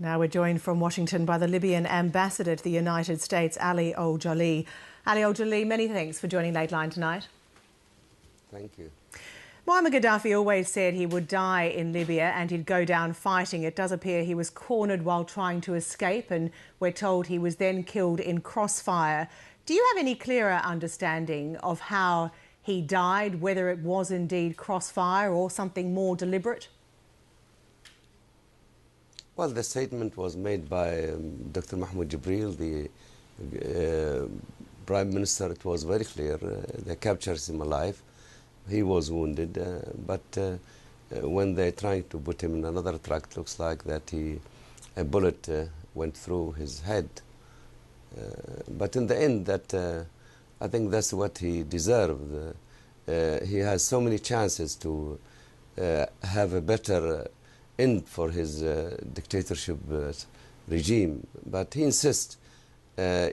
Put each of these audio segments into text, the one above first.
Now we're joined from Washington by the Libyan ambassador to the United States, Ali Aujali. Ali Aujali, many thanks for joining Lateline tonight. Thank you. Muammar Gaddafi always said he would die in Libya and he'd go down fighting. It does appear he was cornered while trying to escape, and we're told he was then killed in crossfire. Do you have any clearer understanding of how he died, whether it was indeed crossfire or something more deliberate? Well, the statement was made by Dr. Mahmoud Jibril, the Prime Minister. It was very clear. They captured him alive. He was wounded, but when they tried to put him in another truck, it looks like that a bullet went through his head. But in the end, I think that's what he deserved. He has so many chances to have a better end for his dictatorship regime, but he insists,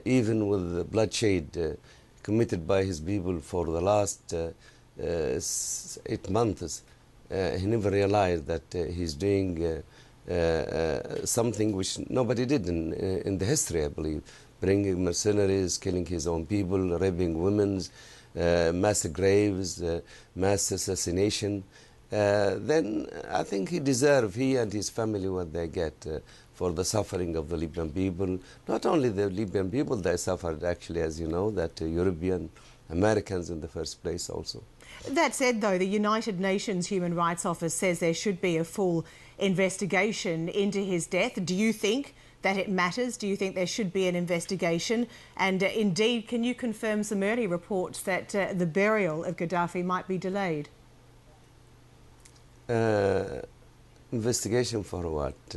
even with the bloodshed committed by his people for the last 8 months, he never realized that he's doing something which nobody did in the history, I believe. Bringing mercenaries, killing his own people, raping women, mass graves, mass assassination. Then I think he deserves, he and his family, what they get for the suffering of the Libyan people. Not only the Libyan people, they suffered actually, as you know, that European Americans in the first place also. That said, though, the United Nations Human Rights Office says there should be a full investigation into his death. Do you think that it matters? Do you think there should be an investigation? And indeed, can you confirm some early reports that the burial of Gaddafi might be delayed? Investigation for what?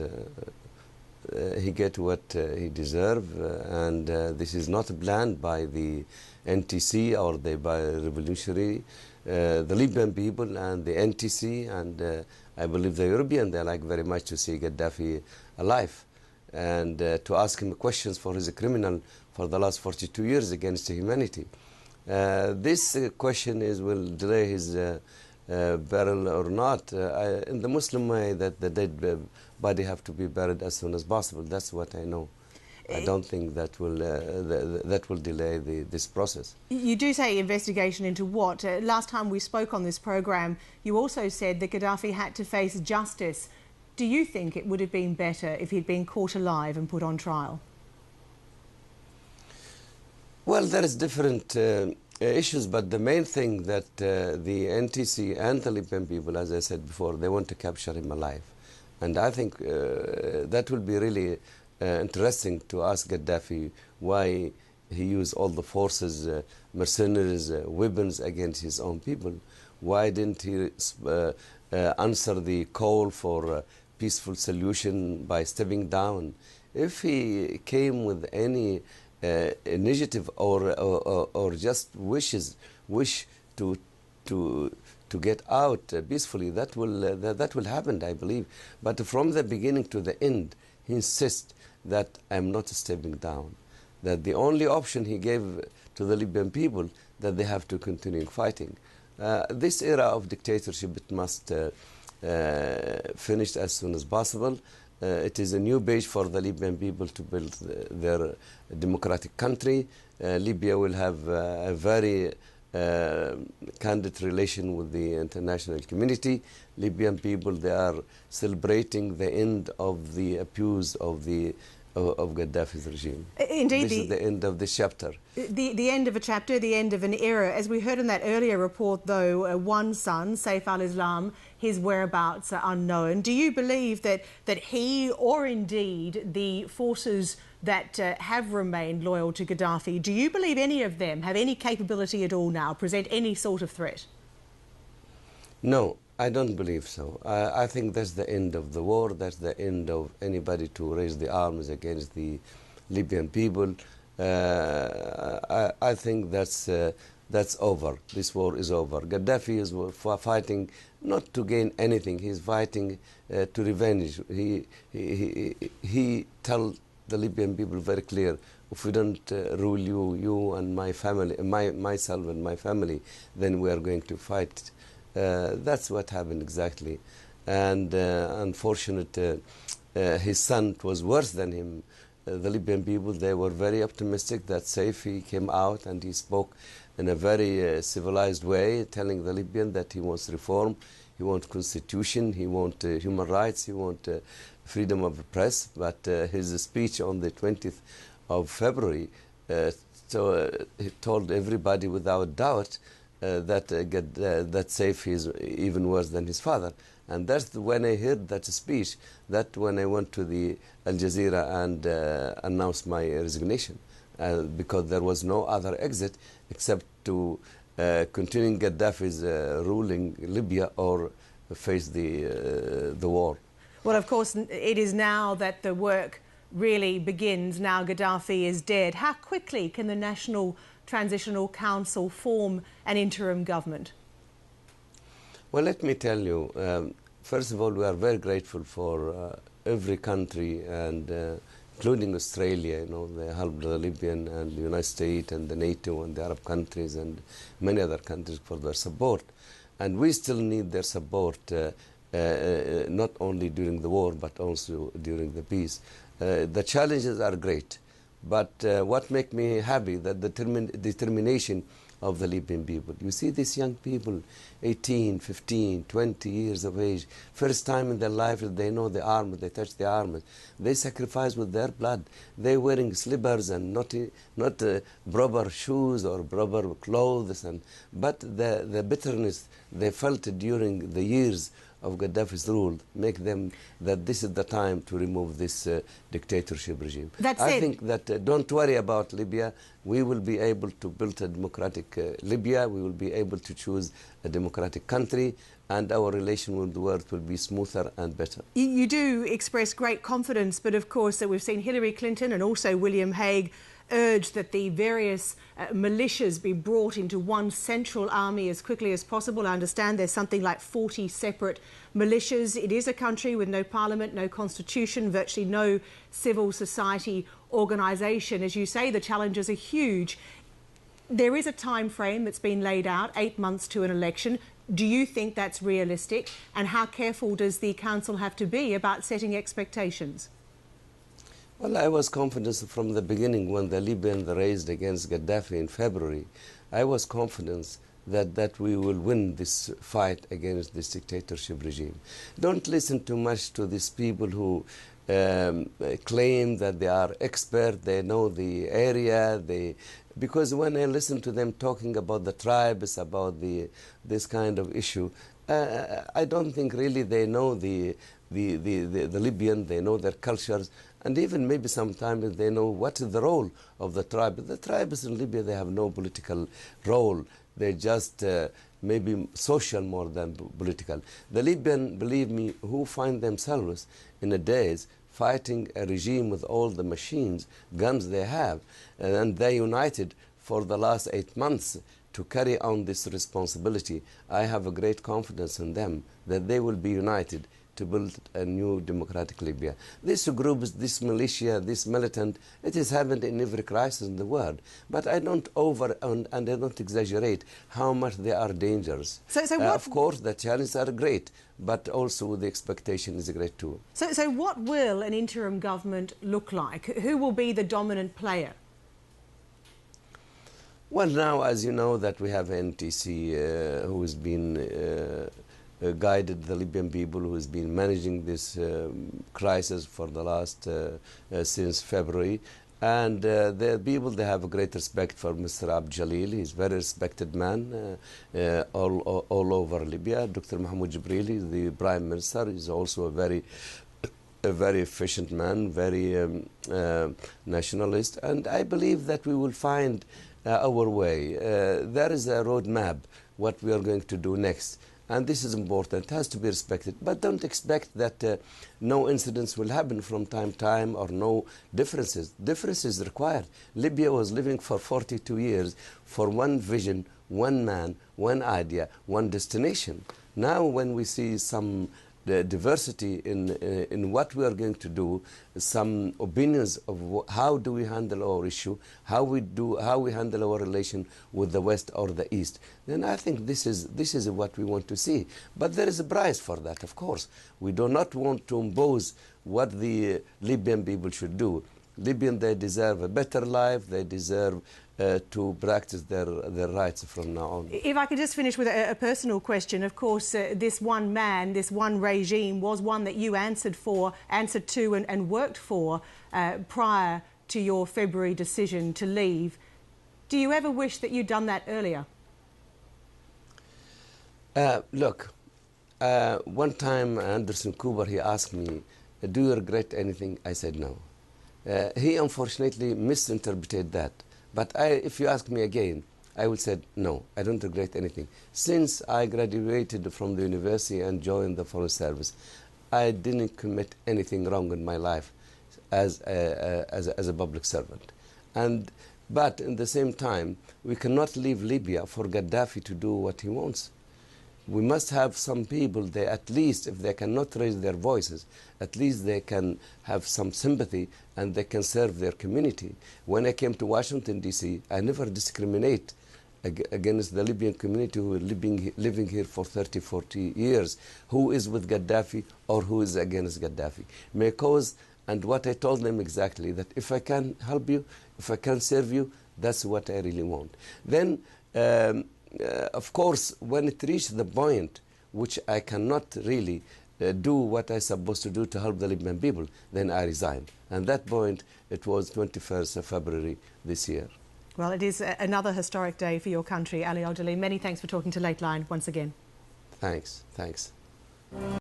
He get what he deserves, and this is not planned by the NTC or by revolutionary. The Libyan people and the NTC and I believe the European, they like very much to see Gaddafi alive and to ask him questions for his criminal for the last 42 years against humanity. This question will delay his burial or not. In the Muslim way, that the dead body have to be buried as soon as possible. That's what I know. I don't think that will delay this process. You do say investigation into what? Last time we spoke on this program, you also said that Gaddafi had to face justice. Do you think it would have been better if he'd been caught alive and put on trial? Well, there is different issues, but the main thing that the NTC and the Libyan people, as I said before, they want to capture him alive. And I think that will be really interesting to ask Gaddafi why he used all the forces, mercenaries, weapons against his own people. Why didn't he answer the call for a peaceful solution by stepping down? If he came with any initiative or just wish to get out peacefully, that will happen, I believe. But from the beginning to the end, he insists that I'm not stepping down. That the only option he gave to the Libyan people, that they have to continue fighting. This era of dictatorship, it must finish as soon as possible. It is a new page for the Libyan people to build their democratic country. Libya will have a very candid relation with the international community. Libyan people, they are celebrating the end of the abuse of Gaddafi's regime. Indeed. This is the end of this chapter. The end of a chapter, the end of an era. As we heard in that earlier report, though, one son, Saif al-Islam, his whereabouts are unknown. Do you believe that he, or indeed the forces that have remained loyal to Gaddafi, do you believe any of them have any capability at all now, present any sort of threat? No, I don't believe so. I think that's the end of the war. That's the end of anybody to raise the arms against the Libyan people. I think that's over. This war is over. Gaddafi is fighting not to gain anything. He's fighting to revenge. He tells the Libyan people very clear: if we don't rule you and my family, myself and my family, then we are going to fight. That's what happened exactly. And unfortunately, his son was worse than him. The Libyan people, they were very optimistic that Saif, he came out and he spoke in a very civilized way, telling the Libyan that he wants reform, he wants constitution, he wants human rights, he wants freedom of the press. But his speech on the 20th of February, he told everybody without doubt that Saif is even worse than his father. And that's when I heard that speech, that when I went to the Al Jazeera and announced my resignation, because there was no other exit except to continuing Gaddafi's ruling Libya or face the war. Well, of course, it is now that the work really begins. Now Gaddafi is dead. How quickly can the National Transitional Council form an interim government? Well, let me tell you, first of all, we are very grateful for every country, and including Australia, they helped the Libyan and the United States and the NATO and the Arab countries and many other countries for their support. And we still need their support, not only during the war, but also during the peace. The challenges are great, but what makes me happy that the determination of the Libyan people. You see these young people, 18, 15, 20 years of age, first time in their life they know the army, they touch the army. They sacrifice with their blood. They're wearing slippers and not proper shoes or proper clothes, but the bitterness they felt during the years of Gaddafi's rule make them that this is the time to remove this dictatorship regime. I think that don't worry about Libya. We will be able to build a democratic Libya. We will be able to choose a democratic country, and our relation with the world will be smoother and better. You do express great confidence, but of course that we've seen Hillary Clinton and also William Hague urge that the various militias be brought into one central army as quickly as possible. I understand there's something like 40 separate militias. It is a country with no parliament, no constitution, virtually no civil society organisation. As you say, the challenges are huge. There is a time frame that's been laid out, 8 months to an election. Do you think that's realistic? And how careful does the council have to be about setting expectations? Well, I was confident from the beginning when the Libyans raised against Gaddafi in February. I was confident that we will win this fight against this dictatorship regime. Don't listen too much to these people who claim that they are expert, they know the area, because when I listen to them talking about the tribes, about this kind of issue, I don't think really they know the Libyan, they know their cultures, and even maybe sometimes they know what is the role of the tribe. The tribes in Libya, they have no political role. They just maybe social more than political. The Libyan, believe me, who find themselves in a daze fighting a regime with all the machines, guns they have, and they united for the last 8 months to carry on this responsibility. I have a great confidence in them that they will be united to build a new democratic Libya. This group, this militia, this militant, it is happened in every crisis in the world. But I don't and I don't exaggerate how much they are dangerous. Of course, the challenges are great, but also the expectation is great too. So what will an interim government look like? Who will be the dominant player? Well, now, as you know, that we have NTC who has been guided the Libyan people, who has been managing this crisis for the last since February, and the people, they have a great respect for Mr. Aujali. He's a very respected man all over Libya. Dr. Mahmoud Jibril, the Prime Minister, is also a very efficient man, very nationalist, and I believe that we will find our way. There is a roadmap what we are going to do next. And this is important. It has to be respected. But don't expect that no incidents will happen from time to time or no differences. Differences required. Libya was living for 42 years for one vision, one man, one idea, one destination. Now when we see some the diversity in what we are going to do, some opinions of how do we handle our issue, how we handle our relation with the West or the East, then I think this is what we want to see. But there is a price for that, of course. We do not want to impose what the Libyan people should do. Libyan, they deserve a better life. They deserve to practice their rights from now on. If I could just finish with a personal question. Of course, this one man, this one regime was one that you answered to and worked for prior to your February decision to leave. Do you ever wish that you'd done that earlier? Look, one time Anderson Cooper, he asked me, do you regret anything? I said no. He unfortunately misinterpreted that. But if you ask me again, I will say no, I don't regret anything. Since I graduated from the university and joined the Foreign Service, I didn't commit anything wrong in my life as a public servant. But in the same time, we cannot leave Libya for Gaddafi to do what he wants. We must have some people, they at least, if they cannot raise their voices, at least they can have some sympathy and they can serve their community. When I came to Washington, D.C., I never discriminate against the Libyan community who are living here for 30, 40 years, who is with Gaddafi or who is against Gaddafi. Because, and what I told them exactly, that if I can help you, if I can serve you, that's what I really want. Then, of course, when it reached the point which I cannot really do what I'm supposed to do to help the Libyan people, then I resigned. And that point, it was 21st of February this year. Well, it is another historic day for your country, Ali Aujali. Many thanks for talking to Lateline once again. Thanks.